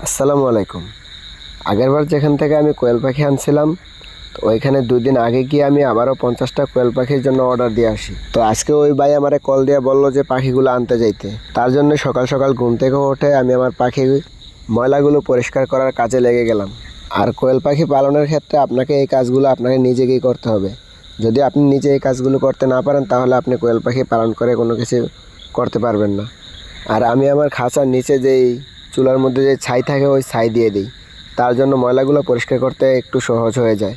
আসসালামু আলাইকুম। আগেরবার যেখান থেকে আমি কোয়েল পাখি আনছিলাম, তো ওইখানে 2 দিন আগে গিয়ে আমি আবারও 50টা কোয়েল পাখির জন্য অর্ডার দিয়ে আসি। তো আজকে ওই ভাই আমারে কল দিয়ে বলল যে পাখিগুলো আনতে যাইতে। তার জন্য সকাল সকাল ঘুম থেকে উঠে আমি আমার পাখির ময়লাগুলো পরিষ্কার করার কাজে লেগে গেলাম। আর কোয়েল পাখি পালনের ক্ষেত্রে আপনাকে এই কাজগুলো আপনাকে নিজেকেই করতে হবে। যদি আপনি নিজে এই কাজগুলো করতে না পারেন, তাহলে আপনি কোয়েল পাখি পালন করে কোনো কিছু করতে পারবেন না। আর আমি আমার খাঁচার নিচে যেই চুলার মধ্যে যে ছাই থাকে, ওই ছাই দিয়ে দিই। তার জন্য ময়লাগুলো পরিষ্কার করতে একটু সহজ হয়ে যায়।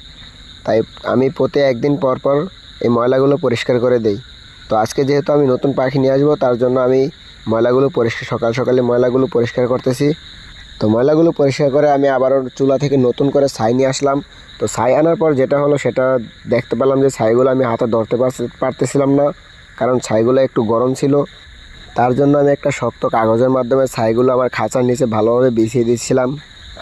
তাই আমি প্রতি একদিন পর পর এই ময়লাগুলো পরিষ্কার করে দেই। তো আজকে যেহেতু আমি নতুন পাখি নিয়ে আসবো, তার জন্য আমি ময়লাগুলো সকাল সকালে ময়লাগুলো পরিষ্কার করতেছি। তো ময়লাগুলো পরিষ্কার করে আমি আবারও চুলা থেকে নতুন করে ছাই নিয়ে আসলাম। তো ছাই আনার পর যেটা হলো, সেটা দেখতে পেলাম যে ছাইগুলো আমি হাতে ধরতে পারতেছিলাম না, কারণ ছাইগুলো একটু গরম ছিল। তার জন্য আমি একটা শক্ত কাগজের মাধ্যমে ছাইগুলো আমার খাঁচার নিচে ভালোভাবে বিছিয়ে দিচ্ছিলাম।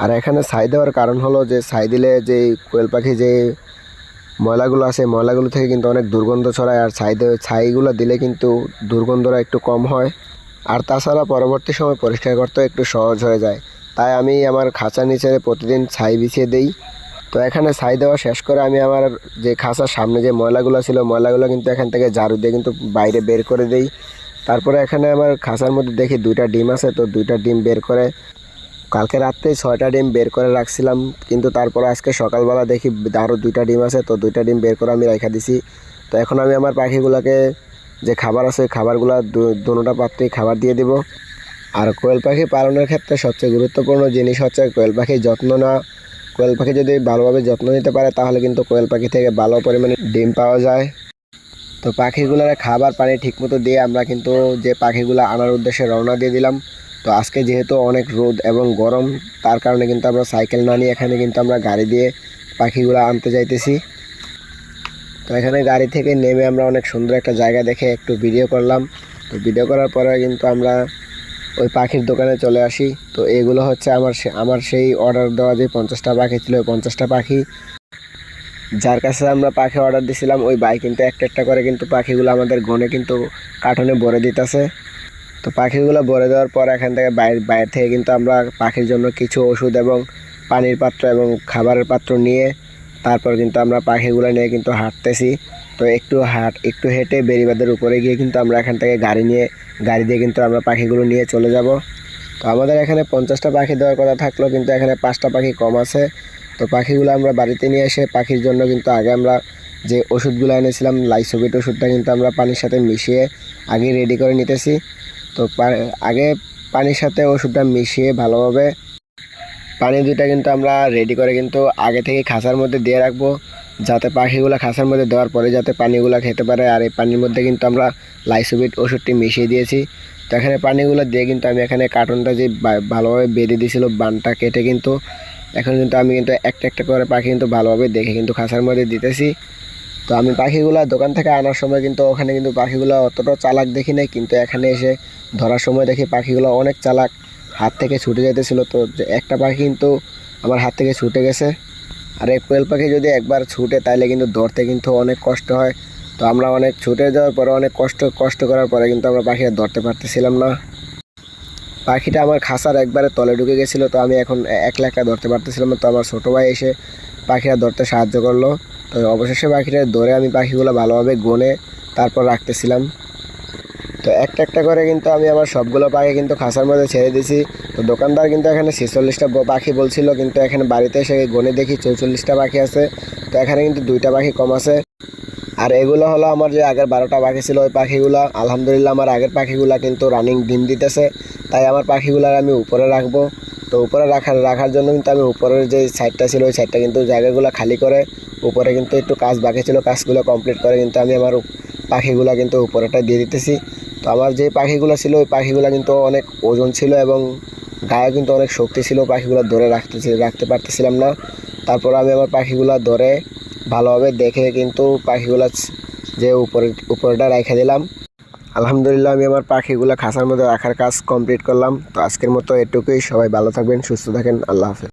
আর এখানে ছাই দেওয়ার কারণ হলো যে ছাই দিলে যে কোয়েল পাখি যে ময়লাগুলো আছে, ময়লাগুলো থেকে কিন্তু অনেক দুর্গন্ধ ছড়ায়। আর ছাইগুলো দিলে কিন্তু দুর্গন্ধটা একটু কম হয়। আর তাছাড়া পরবর্তী সময় পরিষ্কার করতে একটু সহজ হয়ে যায়। তাই আমি আমার খাঁচার নিচে প্রতিদিন ছাই বিছিয়ে দিই। তো এখানে ছাই দেওয়া শেষ করে আমি আমার যে খাঁচার সামনে যে ময়লাগুলো ছিল, ময়লাগুলো কিন্তু এখান থেকে ঝাড়ু দিয়ে কিন্তু বাইরে বের করে দিই। তারপরে এখানে আমার খাঁচার মধ্যে দেখি 2টা ডিম আছে। তো 2টা ডিম বের করে, কালকে রাত্রে 6টা ডিম বের করে রাখছিলাম, কিন্তু তারপরে আজকে সকালবেলা দেখি আরও 2টা ডিম আছে। তো 2টা ডিম বের করে আমি রেখে দিছি। তো এখন আমি আমার পাখিগুলোকে যে খাবার আছে, ওই খাবারগুলো দুটোটা পাত্রেই খাবার দিয়ে দিব। আর কোয়েল পাখি পালনের ক্ষেত্রে সবচেয়ে গুরুত্বপূর্ণ জিনিস হচ্ছে কোয়েল পাখির যত্ন নেওয়া। কোয়েল পাখি যদি ভালোভাবে যত্ন নিতে পারে, তাহলে কিন্তু কোয়েল পাখি থেকে ভালো পরিমাণে ডিম পাওয়া যায়। তো পাখিগুলোর খাবার পানি ঠিকমতো দিয়ে আমরা কিন্তু যে পাখিগুলো আনার উদ্দেশ্যে রওনা দিয়ে দিলাম। তো আজকে যেহেতু অনেক রোদ এবং গরম, তার কারণে কিন্তু আমরা সাইকেল না নিয়ে এখানে কিন্তু আমরা গাড়ি দিয়ে পাখিগুলো আনতে যাইতেছি। তো এখানে গাড়ি থেকে নেমে আমরা অনেক সুন্দর একটা জায়গা দেখে একটু ভিডিও করলাম। তো ভিডিও করার পরে কিন্তু আমরা ওই পাখির দোকানে চলে আসি। তো এগুলো হচ্ছে আমার সেই অর্ডার দেওয়া যে 50টা পাখি ছিল, ওই 50টা পাখি যার কাছে আমরা পাখি অর্ডার দিছিলাম, ওই ভাই কিন্তু একটা একটা করে কিন্তু পাখিগুলো আমাদের গনে কিন্তু কার্টনে ভরে দিতেছে। তো পাখিগুলো ভরে দেওয়ার পর এখান থেকে বাইরে থেকে কিন্তু আমরা পাখির জন্য কিছু ওষুধ এবং পানির পাত্র এবং খাবারের পাত্র নিয়ে তারপর কিন্তু আমরা পাখিগুলো নিয়ে কিন্তু হাঁটতেছি। তো একটু হেঁটে বেড়িবাঁধের উপরে গিয়ে কিন্তু আমরা এখান থেকে গাড়ি দিয়ে কিন্তু আমরা পাখিগুলো নিয়ে চলে যাব। তো আমাদের এখানে 50টা পাখি দেওয়ার কথা থাকলো, কিন্তু এখানে 5টা পাখি কম আছে। তো পাখিগুলো আমরা বাড়িতে নিয়ে এসে পাখির জন্য কিন্তু আগে আমরা যে ওষুধগুলো এনেছিলাম, লাইসোভিট ওষুধটা কিন্তু আমরা পানির সাথে মিশিয়ে আগে রেডি করে নিতেছি। তো আগে পানির সাথে ওষুধটা মিশিয়ে ভালোভাবে পানি দুইটা কিন্তু আমরা রেডি করে কিন্তু আগে থেকে খাঁচার মধ্যে দিয়ে রাখবো, যাতে পাখিগুলো খাঁচার মধ্যে দেওয়ার পরে যাতে পানিগুলো খেতে পারে। আর এই পানির মধ্যে কিন্তু আমরা লাইসোভিট ওষুধটি মিশিয়ে দিয়েছি। তো এখানে পানিগুলো দিয়ে কিন্তু আমি এখানে কার্টনটা যে ভালোভাবে বেঁধে দিয়েছিল, বানটা কেটে কিন্তু এখন কিন্তু আমি কিন্তু একটা একটা করে পাখি কিন্তু ভালোভাবে দেখে কিন্তু খাঁচার মধ্যে দিতেছি। তো আমি পাখিগুলো দোকান থেকে আনার সময় কিন্তু ওখানে কিন্তু পাখিগুলো অতটা চালাক দেখি নাই, কিন্তু এখানে এসে ধরার সময় দেখি পাখিগুলো অনেক চালাক, হাত থেকে ছুটে যেতেছিলো। তো একটা পাখি কিন্তু আমার হাত থেকে ছুটে গেছে। আর এই কোয়েল পাখি যদি একবার ছুটে, তাইলে কিন্তু ধরতে কিন্তু অনেক কষ্ট হয়। তো আমরা অনেক ছুটে যাওয়ার পরে অনেক কষ্ট করার পরে কিন্তু আমরা পাখিটা ধরতে পারতেছিলাম না। পাখিটা আমার খাঁচার একবারে তলে ঢুকে গেছিলো। তো আমি এখন একলা একা ধরতে পারতেছিলাম না। তো আমার ছোটো ভাই এসে পাখিটা ধরতে সাহায্য করলো। তো অবশেষে পাখিটা ধরে আমি পাখিগুলো ভালোভাবে গনে তারপর রাখতেছিলাম। তো একটা একটা করে কিন্তু আমি আমার সবগুলো পাখি কিন্তু খাঁচার মধ্যে ছেড়ে দিছি। তো দোকানদার কিন্তু এখানে 46টা পাখি বলছিল, কিন্তু এখানে বাড়িতে এসে গনে দেখি 44টা পাখি আছে। তো এখানে কিন্তু 2টা পাখি কম আছে। আর এগুলো হলো আমার যে আগের 12টা পাখি ছিল, ওই পাখিগুলো আলহামদুলিল্লাহ আমার আগের পাখিগুলো কিন্তু রানিং ডিম দিতেছে। তাই আমার পাখিগুলো আমি উপরে রাখবো। তো উপরে রাখার জন্য কিন্তু আমি উপরের যে সাইডটা ছিল, ওই সাইডটা কিন্তু জায়গাগুলো খালি করে উপরে কিন্তু একটু কাজ বাকি ছিল, কাজগুলো কমপ্লিট করে কিন্তু আমি আমার পাখিগুলো কিন্তু উপরেটা দিয়ে দিতেছি। তো আমার যে পাখিগুলো ছিল, ওই পাখিগুলো কিন্তু অনেক ওজন ছিল এবং গায়ে কিন্তু অনেক শক্তি ছিল, পাখিগুলো ধরে রাখতে পারতেছিলাম না। তারপর আমি আমার পাখিগুলো ধরে ভালোভাবে দেখে কিন্তু পাখিগুলো যে উপরেটা রেখে দিলাম। আলহামদুলিল্লাহ আমি আমার পাখিগুলো খাঁচার মধ্যে রাখার কাজ কমপ্লিট করলাম। তো আজকের মতো এটুকুই। সবাই ভালো থাকবেন, সুস্থ থাকেন। আল্লাহ হাফেজ।